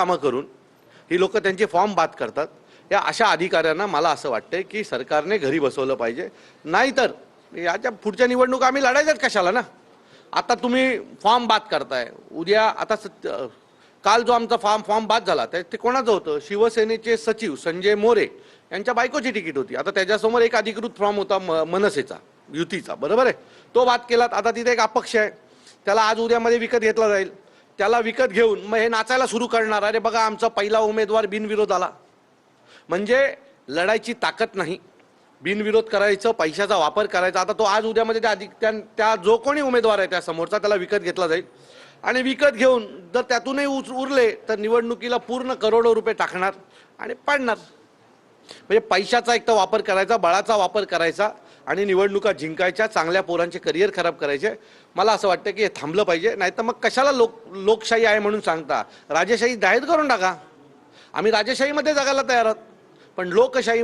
कामं करून ही लोक त्यांचे फॉर्म बाद करतात। या अशा अधिकाऱ्यांना मला असं वाटतंय की सरकारने घरी बसवलं पाहिजे, नाहीतर याच्या पुढच्या निवडणूक आम्ही लढायच्याच कशाला ना। आता तुम्ही फॉर्म बाद करताय, उद्या आता काल जो आमचा फॉर्म बाद झाला ते कोणाचं होतं? शिवसेनेचे सचिव संजय मोरे यांच्या बायकोची तिकीट होती। आता त्याच्यासमोर एक अधिकृत फॉर्म होता मनसेचा, युतीचा, बरोबर आहे, तो बाद केला। आता तिथे एक अपक्ष आहे, त्याला आज उद्यामध्ये विकत घेतला जाईल। त्याला विकत घेऊन मग हे नाचायला सुरू करणार, अरे बघा आमचा पहिला उमेदवार बिनविरोध आला। म्हणजे लढायची ताकद नाही, बिनविरोध करायचं, पैशाचा वापर करायचा। आता तो आज उद्यामध्ये त्या जो कोणी उमेदवार आहे त्या समोरचा त्याला विकत घेतला जाईल आणि विकत घेऊन जर त्यातूनही उरले तर निवडणुकीला पूर्ण करोडो रुपये टाकणार आणि पाडणार। म्हणजे पैशाचा एक तर वापर करायचा, बळाचा वापर करायचा आणि निवडणुका जिंकायच्या, चांगल्या पोरांचे करिअर खराब करायचे। मला असं वाटतं की हे थांबलं पाहिजे, नाहीतर मग कशाला लोकशाही आहे म्हणून सांगता, राजेशाही जाहीर करून टाका। आम्ही राजेशाहीमध्ये जगायला तयार आहोत, पण लोकशाही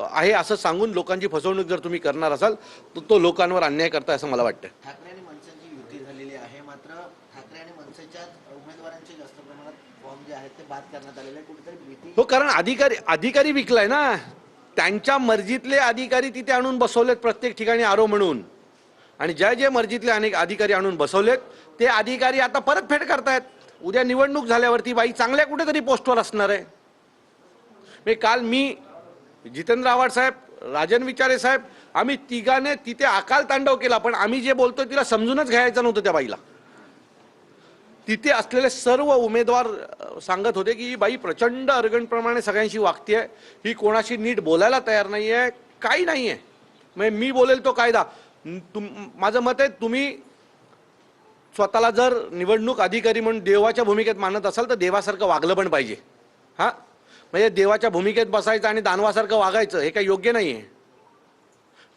आहे असं सांगून लोकांची फसवणूक जर तुम्ही करणार असाल तर तो लोकांवर अन्याय करताय असं मला वाटतं। ठाकरे आणि मनसेची युती झालेली आहे, मात्र ठाकरे आणि मनसेच्या उमेदवारांचे जास्त प्रमाणात फॉर्म जे आहेत ते बाद करण्यात आलेले आहे। कुठेतरी भीती हो, कारण अधिकारी विकलाय ना, त्यांच्या मर्जीतले अधिकारी तिथे आणून बसवलेत प्रत्येक ठिकाणी आरो म्हणून, आणि ज्या मर्जीतले अनेक अधिकारी आणून बसवलेत ते अधिकारी आता परत फेड करतायत। उद्या निवडणूक झाल्यावरती बाई चांगल्या कुठेतरी पोस्टवर असणार आहे। काल मी, जितेंद्र आव्हाड साहेब, राजन विचारे साहेब, आम्ही तिघाने तिथे अकाल तांडव केला, पण आम्ही जे बोलतोय तिला समजूनच घ्यायचं नव्हतं त्या बाईला। तिथे असलेले सर्व उमेदवार सांगत होते की ही बाई प्रचंड अर्गणप्रमाणे सगळ्यांशी वागते, ही कोणाशी नीट बोलायला तयार नाही आहे, काही नाही आहे। म्हणजे मी बोलेल तो कायदा। माझं मत आहे, तुम्ही स्वतःला जर निवडणूक अधिकारी म्हणून देवाच्या भूमिकेत मानत असाल तर देवासारखं वागलं पण पाहिजे। हां, म्हणजे देवाच्या भूमिकेत बसायचं आणि दानवासारखं वागायचं हे काही योग्य नाही आहे।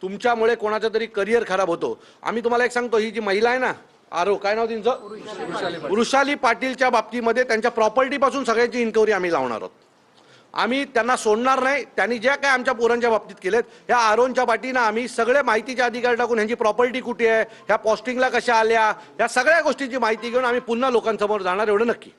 तुमच्यामुळे कोणाचं तरी करिअर खराब होतो। आम्ही तुम्हाला एक सांगतो, ही जी महिला आहे ना आरो, काय नाव तिचं, वृषाली पाटीलच्या बाबतीमध्ये त्यांच्या प्रॉपर्टीपासून सगळ्यांची इन्क्वायरी आम्ही लावणार आहोत। आम्ही त्यांना सोडणार नाही। त्यांनी ज्या काय आमच्या पोरांच्या बाबतीत केलेत, ह्या आरोनच्या पाठीनं आम्ही सगळे माहितीचे अधिकार टाकून ह्यांची प्रॉपर्टी कुठे आहे, ह्या पोस्टिंगला कशा आल्या, या सगळ्या गोष्टीची माहिती घेऊन आम्ही पुन्हा लोकांसमोर जाणार, एवढं नक्की।